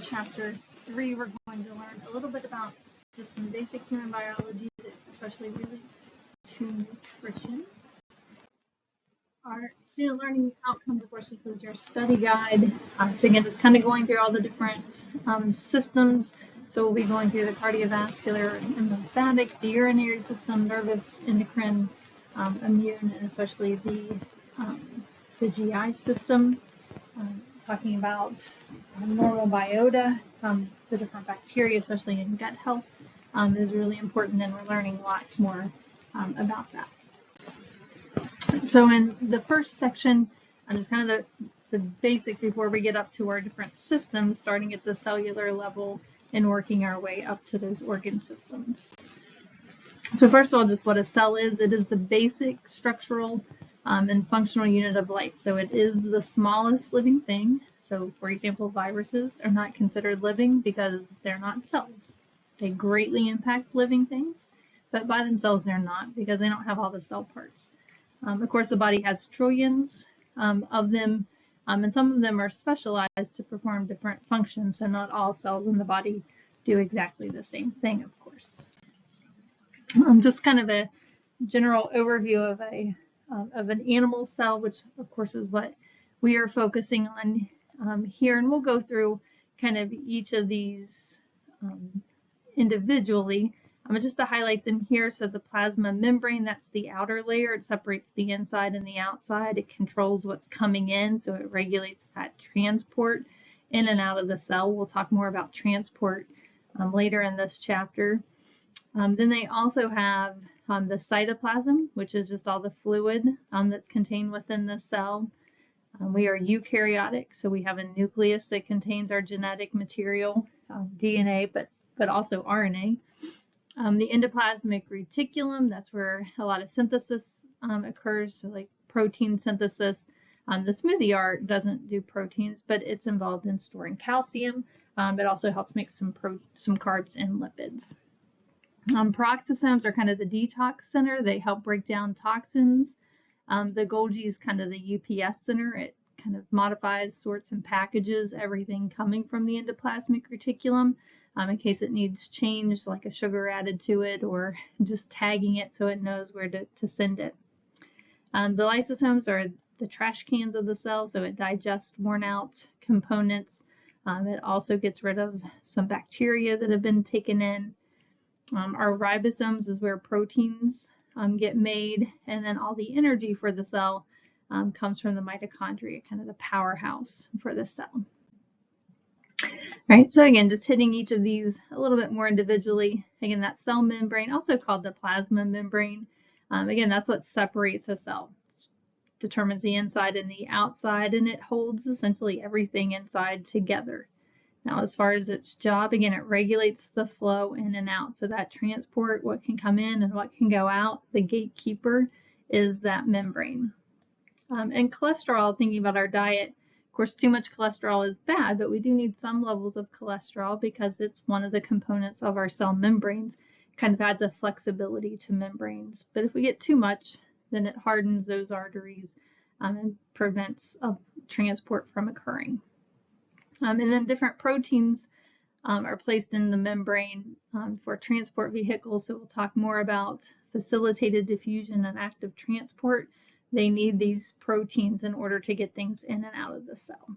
chapter 3, we're going to learn a little bit about just some basic human biology that especially relates to nutrition. Our student learning outcomes, of course, this is your study guide. So again, just kind of going through all the different systems. So we'll be going through the cardiovascular and lymphatic, the urinary system, nervous, endocrine, immune, and especially the GI system. Talking about normal biota, the different bacteria, especially in gut health, is really important, and we're learning lots more about that. So in the first section, just kind of the basic before we get up to our different systems, starting at the cellular level and working our way up to those organ systems. So first of all, just what a cell is. It is the basic structural and functional unit of life. So it is the smallest living thing. So for example, viruses are not considered living because they're not cells. They greatly impact living things, but by themselves they're not because they don't have all the cell parts. Of course, the body has trillions of them, and some of them are specialized to perform different functions. So not all cells in the body do exactly the same thing, of course. Just kind of a general overview of an animal cell, which of course is what we are focusing on here, and we'll go through kind of each of these individually. Just to highlight them here, so the plasma membrane, that's the outer layer. It separates the inside and the outside. It controls what's coming in, so it regulates that transport in and out of the cell. We'll talk more about transport later in this chapter. Then they also have the cytoplasm, which is just all the fluid that's contained within the cell. We are eukaryotic, so we have a nucleus that contains our genetic material, DNA, but also RNA. The endoplasmic reticulum, that's where a lot of synthesis occurs, so like protein synthesis. The smoothie art doesn't do proteins, but it's involved in storing calcium. It also helps make some carbs and lipids. Peroxisomes are kind of the detox center. They help break down toxins. The Golgi is kind of the UPS center. It kind of modifies, sorts, and packages everything coming from the endoplasmic reticulum in case it needs changed, like a sugar added to it, or just tagging it so it knows where to send it. The lysosomes are the trash cans of the cell, so it digests worn out components. It also gets rid of some bacteria that have been taken in. Our ribosomes is where proteins get made, and then all the energy for the cell comes from the mitochondria, kind of the powerhouse for the cell. Right, so again, just hitting each of these a little bit more individually. Again, that cell membrane, also called the plasma membrane. Again, that's what separates a cell. It determines the inside and the outside, and it holds essentially everything inside together. Now, as far as its job, again, it regulates the flow in and out. So that transport, what can come in and what can go out, the gatekeeper is that membrane. And cholesterol, thinking about our diet, of course, too much cholesterol is bad, but we do need some levels of cholesterol because it's one of the components of our cell membranes. It kind of adds a flexibility to membranes. But if we get too much, then it hardens those arteries and prevents transport from occurring. And then different proteins are placed in the membrane for transport vehicles. So we'll talk more about facilitated diffusion and active transport. They need these proteins in order to get things in and out of the cell.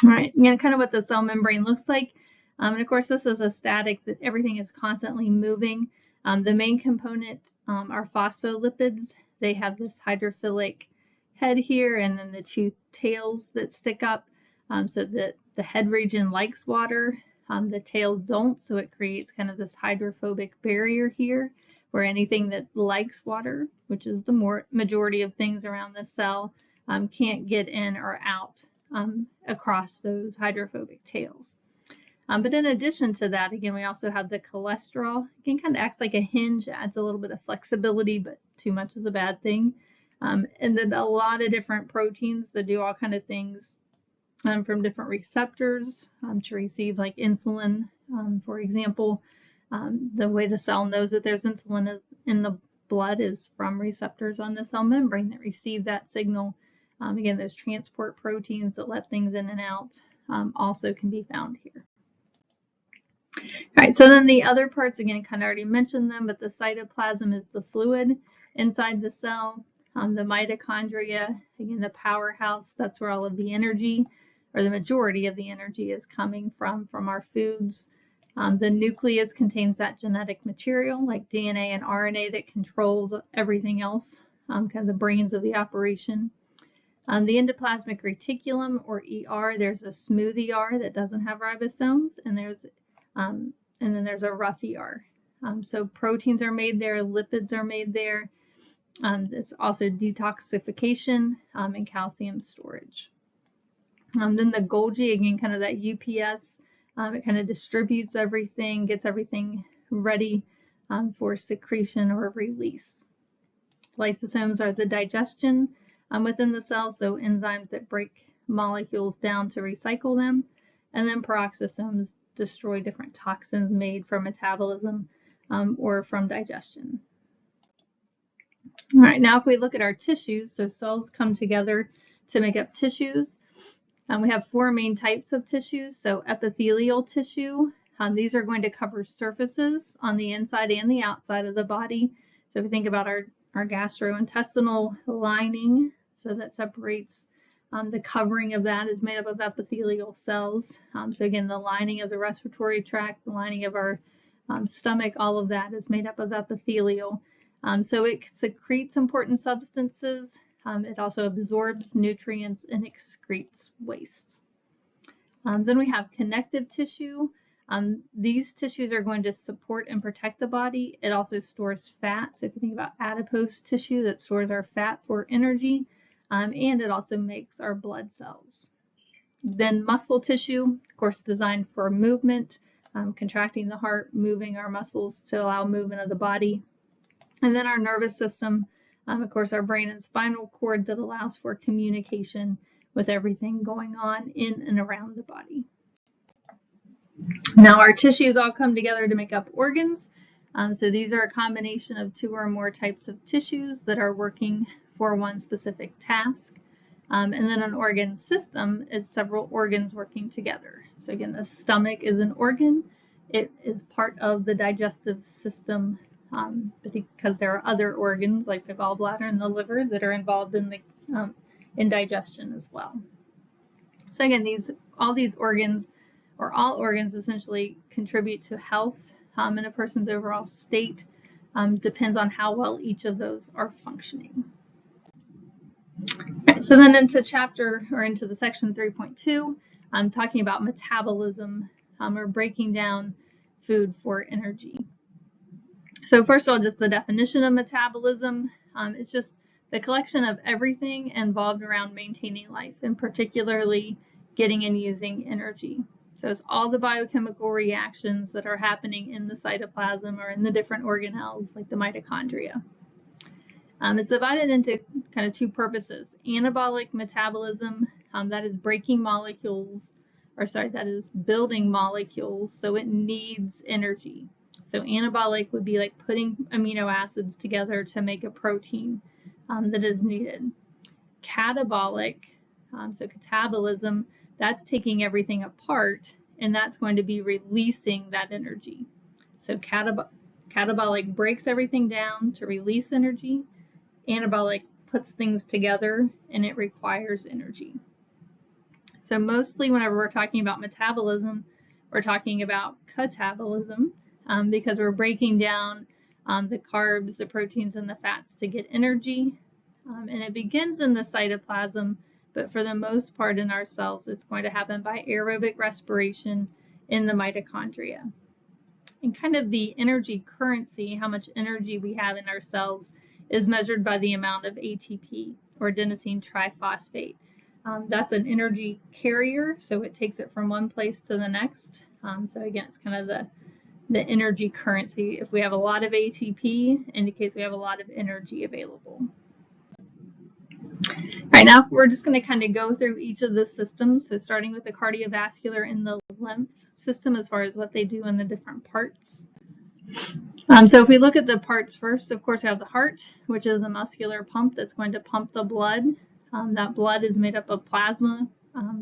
All right, again, kind of what the cell membrane looks like. And of course, this is a static, that everything is constantly moving. The main component are phospholipids. They have this hydrophilic head here, and then the two tails that stick up. So that the head region likes water, the tails don't, so it creates kind of this hydrophobic barrier here, where anything that likes water, which is the majority of things around the cell, can't get in or out across those hydrophobic tails. But in addition to that, again, we also have the cholesterol. Again, kind of acts like a hinge, adds a little bit of flexibility, but too much is a bad thing. And then a lot of different proteins that do all kind of things from different receptors to receive, like insulin, for example. The way the cell knows that there's insulin in the blood is from receptors on the cell membrane that receive that signal. Again, those transport proteins that let things in and out also can be found here. All right, so then the other parts, again, kind of already mentioned them, but the cytoplasm is the fluid inside the cell. The mitochondria, again, the powerhouse, that's where all of the energy, or the majority of the energy, is coming from our foods. The nucleus contains that genetic material like DNA and RNA that controls everything else, kind of the brains of the operation. The endoplasmic reticulum, or ER, there's a smooth ER that doesn't have ribosomes, and then there's a rough ER. So proteins are made there, lipids are made there. There's also detoxification and calcium storage. Then the Golgi, again, kind of that UPS, it kind of distributes everything, gets everything ready for secretion or release. Lysosomes are the digestion within the cell, so enzymes that break molecules down to recycle them. And then peroxisomes destroy different toxins made from metabolism or from digestion. All right, now if we look at our tissues, so cells come together to make up tissues. We have four main types of tissues. So epithelial tissue, these are going to cover surfaces on the inside and the outside of the body. So if we think about our gastrointestinal lining, so that separates, the covering of that is made up of epithelial cells. So again, the lining of the respiratory tract, the lining of our stomach, all of that is made up of epithelial. So it secretes important substances. It also absorbs nutrients and excretes wastes. Then we have connective tissue. These tissues are going to support and protect the body. It also stores fat. So if you think about adipose tissue, that stores our fat for energy, and it also makes our blood cells. Then muscle tissue, of course, designed for movement, contracting the heart, moving our muscles to allow movement of the body. And then our nervous system, of course, our brain and spinal cord that allows for communication with everything going on in and around the body. Now our tissues all come together to make up organs. So these are a combination of two or more types of tissues that are working for one specific task. And then an organ system is several organs working together. So again, the stomach is an organ. It is part of the digestive system because there are other organs like the gallbladder and the liver that are involved in digestion as well. So again, all these organs, or all organs, essentially contribute to health in a person's overall state. Depends on how well each of those are functioning. Right, so then into the section 3.2, I'm talking about metabolism, or breaking down food for energy. So first of all, just the definition of metabolism. It's just the collection of everything involved around maintaining life, and particularly getting and using energy. So it's all the biochemical reactions that are happening in the cytoplasm or in the different organelles, like the mitochondria. It's divided into kind of two purposes. Anabolic metabolism, that is breaking molecules, that is building molecules, so it needs energy. So anabolic would be like putting amino acids together to make a protein that is needed. Catabolic, so catabolism, that's taking everything apart, and that's going to be releasing that energy. So catabolic breaks everything down to release energy. Anabolic puts things together, and it requires energy. So mostly whenever we're talking about metabolism, we're talking about catabolism, because we're breaking down the carbs, the proteins, and the fats to get energy. And it begins in the cytoplasm, but for the most part in our cells, it's going to happen by aerobic respiration in the mitochondria. And kind of the energy currency, how much energy we have in our cells, is measured by the amount of ATP, or adenosine triphosphate. That's an energy carrier, so it takes it from one place to the next. So again, it's kind of the energy currency. If we have a lot of ATP, indicates we have a lot of energy available. All right, now we're just going to kind of go through each of the systems. So starting with the cardiovascular and the lymph system, as far as what they do in the different parts. So if we look at the parts first, of course, we have the heart, which is a muscular pump that's going to pump the blood. That blood is made up of plasma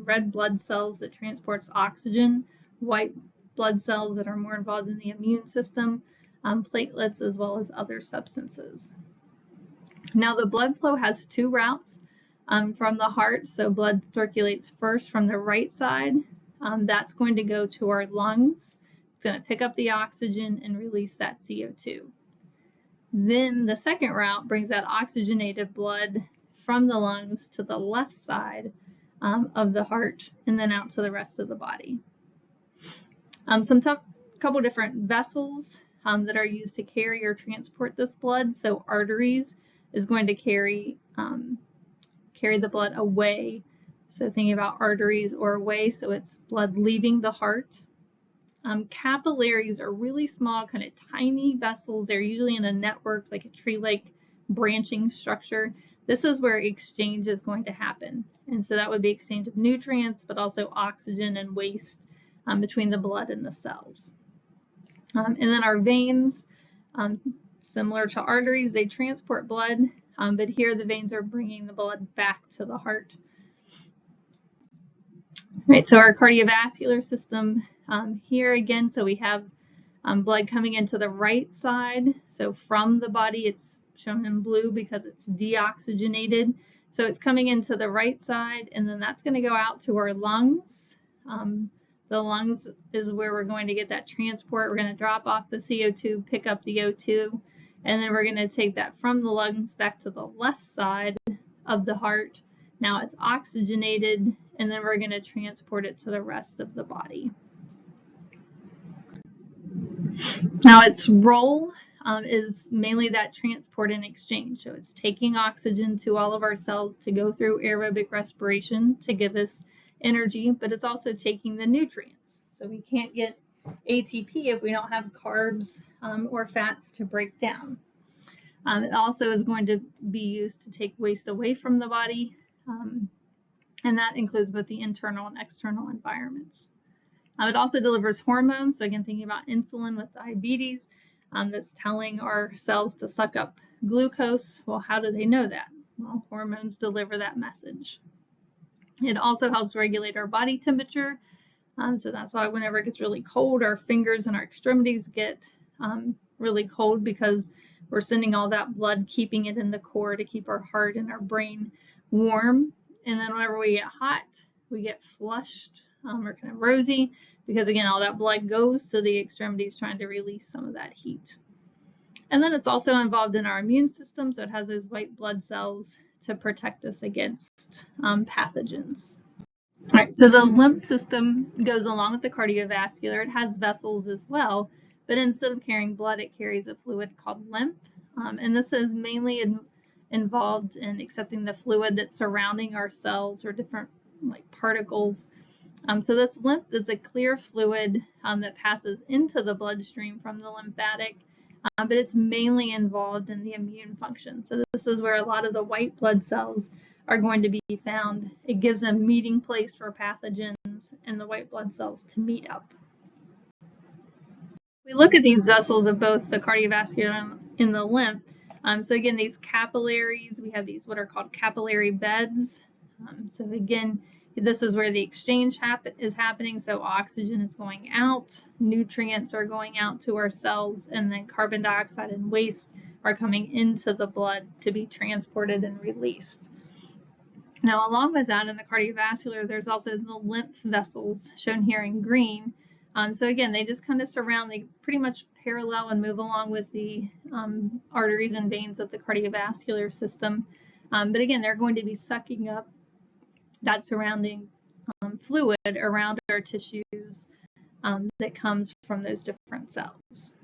red blood cells that transports oxygen, white blood cells that are more involved in the immune system, platelets, as well as other substances. Now the blood flow has two routes from the heart. So blood circulates first from the right side. That's going to go to our lungs. It's going to pick up the oxygen and release that CO2. Then the second route brings that oxygenated blood from the lungs to the left side of the heart and then out to the rest of the body. Couple different vessels that are used to carry or transport this blood. So arteries is going to carry the blood away. So thinking about arteries or away, so it's blood leaving the heart. Capillaries are really small, kind of tiny vessels. They're usually in a network, like a tree-like branching structure. This is where exchange is going to happen. And so that would be exchange of nutrients, but also oxygen and waste between the blood and the cells. And then our veins, similar to arteries, they transport blood, but here the veins are bringing the blood back to the heart. Right, so our cardiovascular system here again, so we have blood coming into the right side. So from the body, it's shown in blue because it's deoxygenated. So it's coming into the right side, and then that's going to go out to our lungs. The lungs is where we're going to get that transport. We're going to drop off the CO2, pick up the O2, and then we're going to take that from the lungs back to the left side of the heart. Now it's oxygenated, and then we're going to transport it to the rest of the body. Now its role is mainly that transport and exchange. So it's taking oxygen to all of our cells to go through aerobic respiration to give us energy, but it's also taking the nutrients. So we can't get ATP if we don't have carbs or fats to break down. It also is going to be used to take waste away from the body, and that includes both the internal and external environments. It also delivers hormones. So again, thinking about insulin with diabetes, that's telling our cells to suck up glucose. Well, how do they know that? Well, hormones deliver that message. It also helps regulate our body temperature. So that's why whenever it gets really cold, our fingers and our extremities get really cold, because we're sending all that blood, keeping it in the core to keep our heart and our brain warm. And then whenever we get hot, we get flushed or kind of rosy, because again, all that blood goes to the extremities trying to release some of that heat. And then it's also involved in our immune system, so it has those white blood cells to protect us against pathogens. All right, so the lymph system goes along with the cardiovascular. It has vessels as well, but instead of carrying blood, it carries a fluid called lymph. And this is mainly involved in accepting the fluid that's surrounding our cells or different particles. So this lymph is a clear fluid that passes into the bloodstream from the lymphatic, but it's mainly involved in the immune function. So this is where a lot of the white blood cells are going to be found. It gives a meeting place for pathogens and the white blood cells to meet up. We look at these vessels of both the cardiovascular and the lymph. So again, these capillaries, we have these what are called capillary beds. So again, this is where the exchange is happening. So oxygen is going out, nutrients are going out to our cells, and then carbon dioxide and waste are coming into the blood to be transported and released. Now, along with that, in the cardiovascular, there's also the lymph vessels shown here in green. So again, they just kind of surround, they pretty much parallel and move along with the arteries and veins of the cardiovascular system. But again, they're going to be sucking up that surrounding fluid around our tissues that comes from those different cells.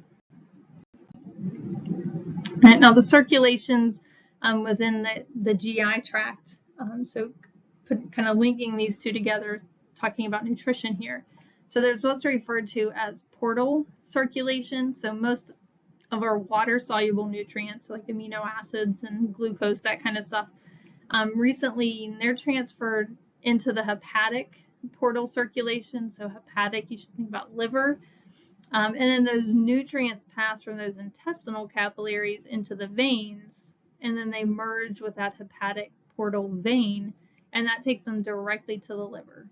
Right, now the circulations within the GI tract, so kind of linking these two together, talking about nutrition here. So there's what's referred to as portal circulation. So most of our water-soluble nutrients, like amino acids and glucose, that kind of stuff, recently they're transferred into the hepatic portal circulation. So hepatic, you should think about liver. And then those nutrients pass from those intestinal capillaries into the veins, and then they merge with that hepatic portal vein and that takes them directly to the liver.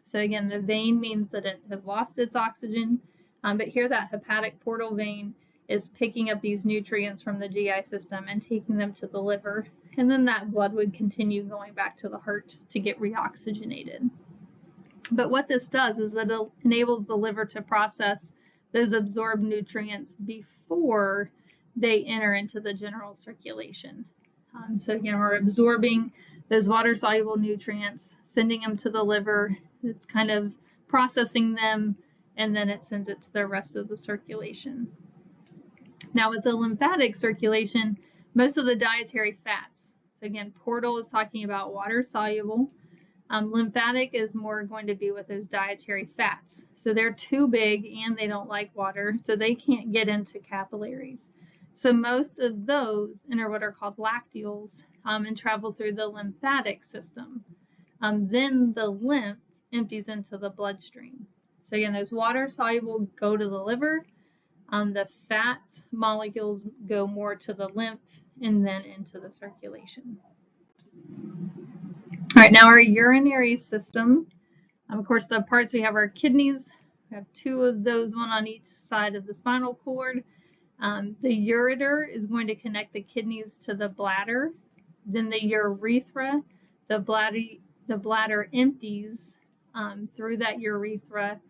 So again, the vein means that it has lost its oxygen, but here that hepatic portal vein is picking up these nutrients from the GI system and taking them to the liver, and then that blood would continue going back to the heart to get reoxygenated. But what this does is it enables the liver to process those absorbed nutrients before they enter into the general circulation. So again, we're absorbing those water-soluble nutrients, sending them to the liver. It's kind of processing them, and then it sends it to the rest of the circulation. Now with the lymphatic circulation, most of the dietary fats. So again, portal is talking about water-soluble. Lymphatic is more going to be with those dietary fats. So they're too big and they don't like water, so they can't get into capillaries. So most of those enter what are called lacteals and travel through the lymphatic system. Then the lymph empties into the bloodstream. So again, those water-soluble go to the liver. The fat molecules go more to the lymph and then into the circulation. All right, now our urinary system. Of course, the parts we have are kidneys. We have two of those, one on each side of the spinal cord. The ureter is going to connect the kidneys to the bladder. Then the urethra, the bladder empties through that urethra.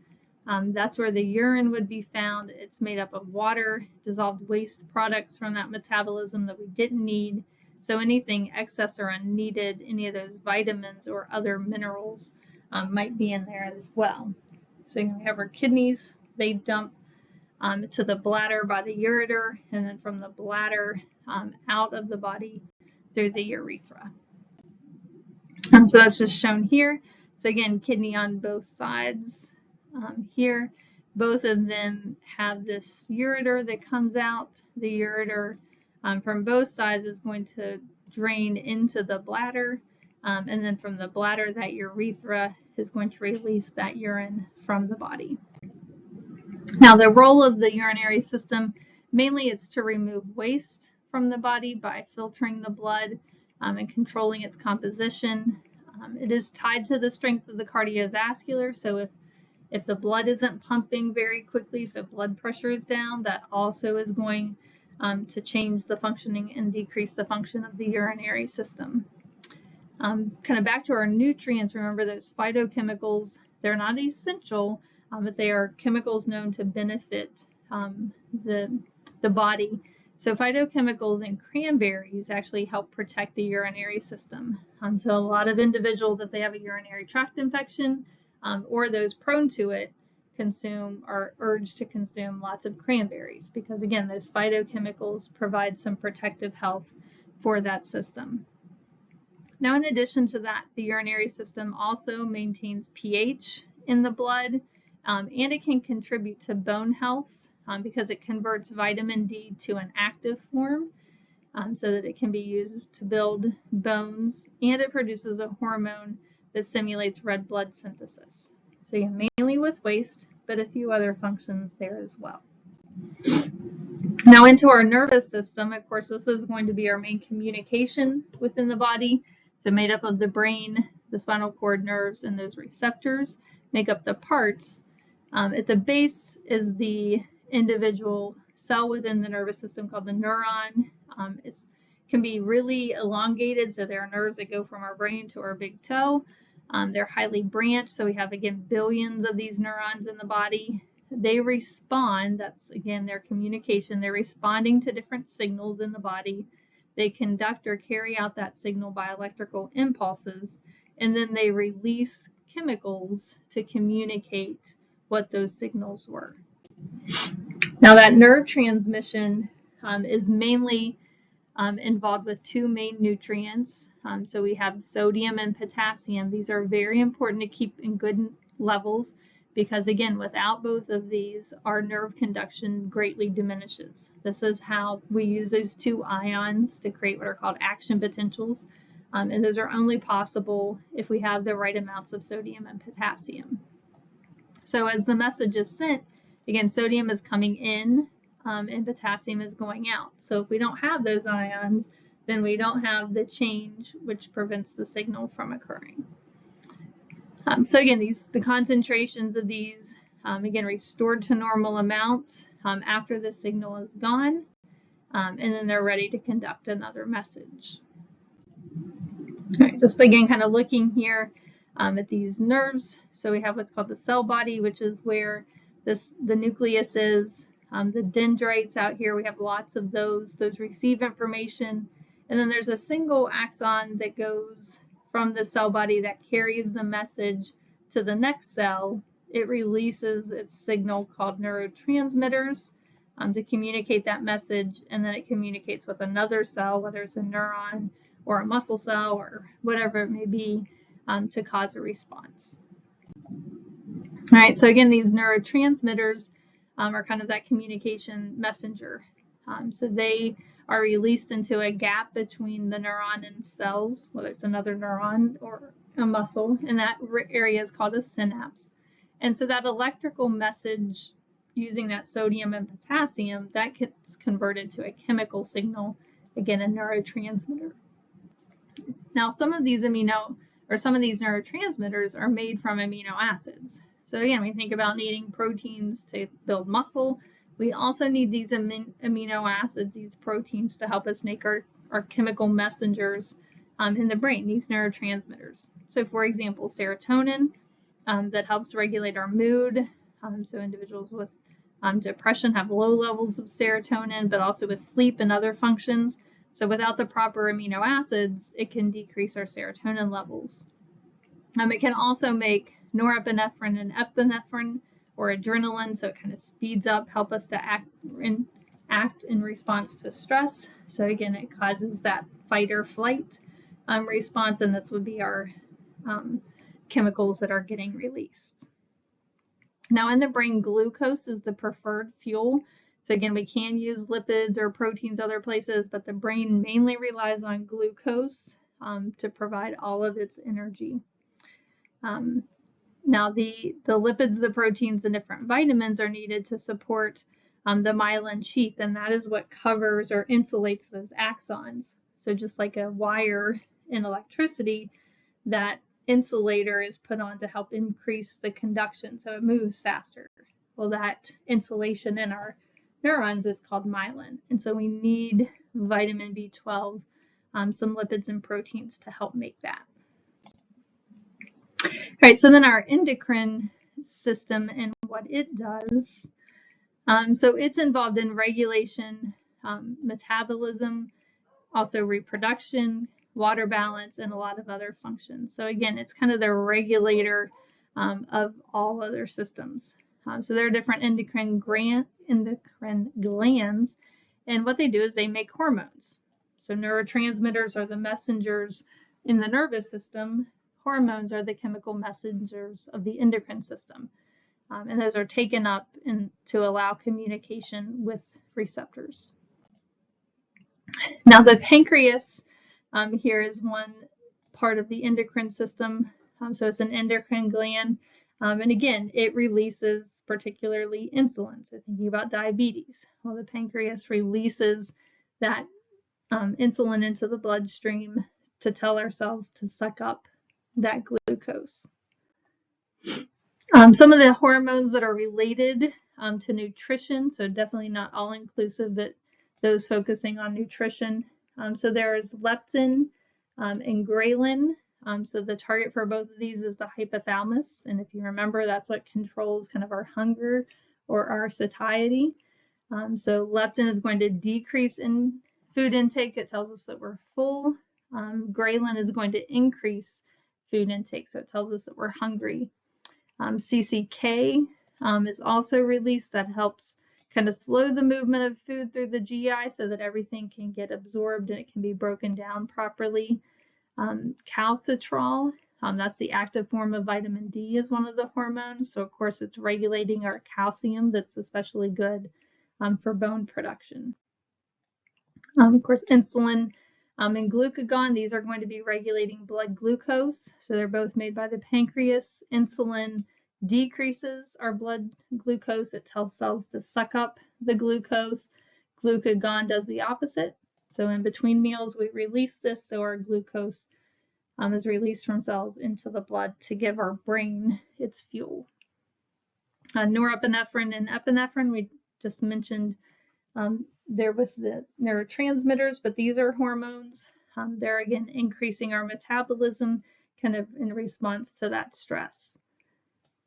That's where the urine would be found. It's made up of water, dissolved waste products from that metabolism that we didn't need. So anything excess or unneeded, any of those vitamins or other minerals might be in there as well. So we have our kidneys, they dump to the bladder by the ureter, and then from the bladder out of the body through the urethra. So that's just shown here. So again, kidney on both sides here. Both of them have this ureter that comes out. The ureter from both sides is going to drain into the bladder, and then from the bladder, that urethra is going to release that urine from the body. Now, the role of the urinary system, mainly it's to remove waste from the body by filtering the blood and controlling its composition. It is tied to the strength of the cardiovascular, so if the blood isn't pumping very quickly, so blood pressure is down, that also is going to change the functioning and decrease the function of the urinary system. Kind of back to our nutrients, remember those phytochemicals, they're not essential, but they are chemicals known to benefit the body. So phytochemicals in cranberries actually help protect the urinary system. So a lot of individuals, if they have a urinary tract infection or those prone to it, are urged to consume lots of cranberries because, again, those phytochemicals provide some protective health for that system. Now, in addition to that, the urinary system also maintains pH in the blood, and it can contribute to bone health because it converts vitamin D to an active form so that it can be used to build bones, and it produces a hormone that stimulates red blood synthesis. So again, mainly with waste, but a few other functions there as well. Now into our nervous system, of course, this is going to be our main communication within the body. So made up of the brain, the spinal cord, nerves, and those receptors make up the parts. At the base is the individual cell within the nervous system called the neuron. It can be really elongated, so there are nerves that go from our brain to our big toe. They're highly branched, so we have, again, billions of these neurons in the body. They respond, that's, again, their communication. They're responding to different signals in the body. They conduct or carry out that signal by electrical impulses, and then they release chemicals to communicate what those signals were. Now, that nerve transmission is mainly involved with two main nutrients. So we have sodium and potassium. These are very important to keep in good levels because, again, without both of these, our nerve conduction greatly diminishes. This is how we use those two ions to create what are called action potentials. And those are only possible if we have the right amounts of sodium and potassium. So as the message is sent, again, sodium is coming in and potassium is going out. So if we don't have those ions, then we don't have the change which prevents the signal from occurring. So again, the concentrations of these, again, restored to normal amounts after the signal is gone, and then they're ready to conduct another message. All right, just again, kind of looking here at these nerves. So we have what's called the cell body, which is where the nucleus is. The dendrites out here, we have lots of those. Those receive information. And then there's a single axon that goes from the cell body that carries the message to the next cell. It releases its signal called neurotransmitters to communicate that message, and then it communicates with another cell, whether it's a neuron or a muscle cell or whatever it may be, to cause a response. All right, so again, these neurotransmitters are kind of that communication messenger. So they are released into a gap between the neuron and cells, whether it's another neuron or a muscle, and that area is called a synapse. And so that electrical message using that sodium and potassium, that gets converted to a chemical signal, again, a neurotransmitter. Now, some of these neurotransmitters are made from amino acids. So again, we think about needing proteins to build muscle. We also need these amino acids, these proteins, to help us make our chemical messengers in the brain, these neurotransmitters. So for example, serotonin, that helps regulate our mood. So individuals with depression have low levels of serotonin, but also with sleep and other functions. So without the proper amino acids, it can decrease our serotonin levels. It can also make norepinephrine and epinephrine or adrenaline, so it kind of speeds up, help us to act in response to stress. So again, it causes that fight or flight response, and this would be our chemicals that are getting released. Now in the brain, glucose is the preferred fuel. So again, we can use lipids or proteins other places, but the brain mainly relies on glucose to provide all of its energy. Now the lipids, the proteins, and different vitamins are needed to support the myelin sheath, and that is what covers or insulates those axons. So just like a wire in electricity, that insulator is put on to help increase the conduction so it moves faster. Well, that insulation in our neurons is called myelin, and so we need vitamin B12, some lipids and proteins to help make that. All right, so then our endocrine system and what it does. So it's involved in regulation, metabolism, also reproduction, water balance, and a lot of other functions. So again, it's kind of the regulator of all other systems. So there are different endocrine glands, and what they do is they make hormones. So neurotransmitters are the messengers in the nervous system. Hormones are the chemical messengers of the endocrine system. And those are taken up to allow communication with receptors. Now the pancreas here is one part of the endocrine system. So it's an endocrine gland. And again, it releases particularly insulin. So thinking about diabetes, well, the pancreas releases that insulin into the bloodstream to tell our cells to suck up that glucose. Some of the hormones that are related to nutrition, so definitely not all inclusive, but those focusing on nutrition. So there's leptin and ghrelin. So the target for both of these is the hypothalamus. And if you remember, that's what controls kind of our hunger or our satiety. So leptin is going to decrease in food intake. It tells us that we're full. Ghrelin is going to increase food intake. So it tells us that we're hungry. CCK is also released. That helps kind of slow the movement of food through the GI so that everything can get absorbed and it can be broken down properly. Calcitrol, that's the active form of vitamin D, is one of the hormones. So of course it's regulating our calcium, that's especially good for bone production. Of course, insulin and glucagon, these are going to be regulating blood glucose. So they're both made by the pancreas. Insulin decreases our blood glucose. It tells cells to suck up the glucose. Glucagon does the opposite. So in between meals, we release this so our glucose is released from cells into the blood to give our brain its fuel. Norepinephrine and epinephrine, we just mentioned, they're with the neurotransmitters, but these are hormones. They're again increasing our metabolism kind of in response to that stress.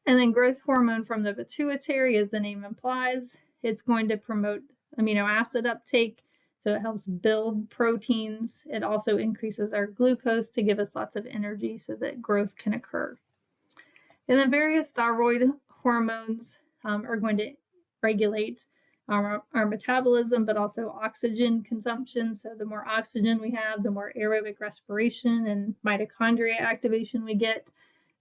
And then growth hormone from the pituitary, as the name implies, it's going to promote amino acid uptake, so it helps build proteins. It also increases our glucose to give us lots of energy so that growth can occur. And then various thyroid hormones are going to regulate our metabolism, but also oxygen consumption. So the more oxygen we have, the more aerobic respiration and mitochondria activation we get.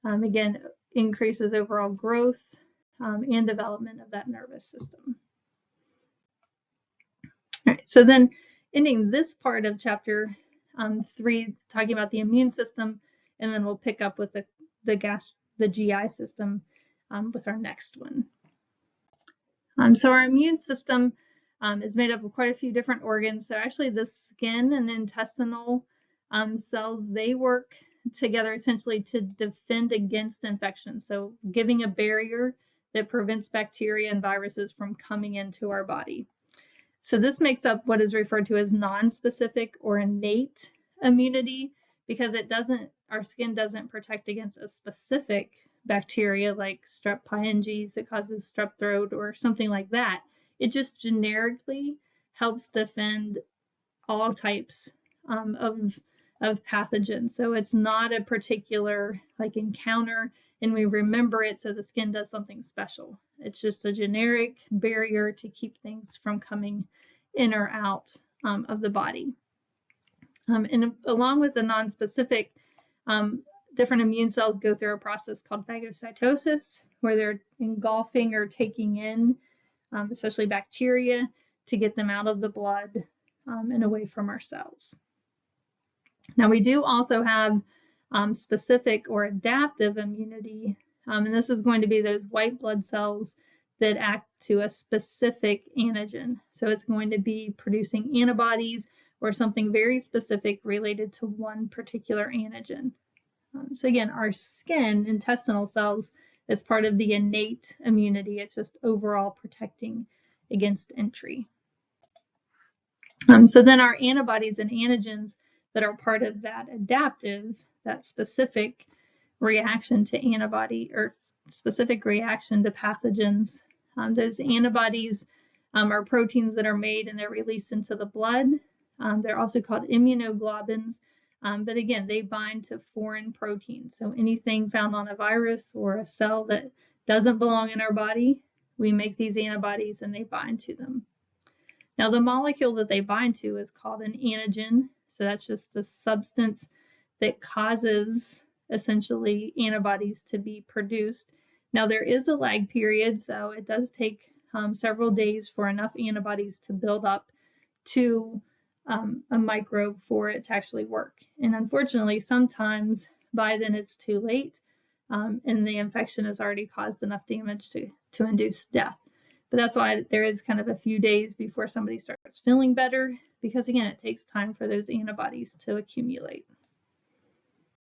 Again, increases overall growth and development of that nervous system. All right, so then ending this part of chapter 3, talking about the immune system, and then we'll pick up with the GI system with our next one. So our immune system is made up of quite a few different organs. So actually the skin and intestinal cells, they work together essentially to defend against infection. So giving a barrier that prevents bacteria and viruses from coming into our body. So this makes up what is referred to as non-specific or innate immunity, because our skin doesn't protect against a specific bacteria like strep pyogenes that causes strep throat or something like that. It just generically helps defend all types of pathogens. So it's not a particular encounter and we remember it so the skin does something special. It's just a generic barrier to keep things from coming in or out of the body. And along with the non-specific, different immune cells go through a process called phagocytosis, where they're engulfing or taking in, especially bacteria, to get them out of the blood and away from our cells. Now, we do also have specific or adaptive immunity, and this is going to be those white blood cells that act to a specific antigen. So it's going to be producing antibodies or something very specific related to one particular antigen. So again, our skin, intestinal cells, is part of the innate immunity. It's just overall protecting against entry. So then our antibodies and antigens that are part of that adaptive, that specific reaction to antibody or specific reaction to pathogens. Those antibodies are proteins that are made and they're released into the blood. They're also called immunoglobulins. But again, they bind to foreign proteins. So anything found on a virus or a cell that doesn't belong in our body, we make these antibodies and they bind to them. Now, the molecule that they bind to is called an antigen. So that's just the substance that causes essentially antibodies to be produced. Now, there is a lag period, so it does take several days for enough antibodies to build up to a microbe for it to actually work. And unfortunately, sometimes by then it's too late and the infection has already caused enough damage to induce death. But that's why there is kind of a few days before somebody starts feeling better, because again, it takes time for those antibodies to accumulate.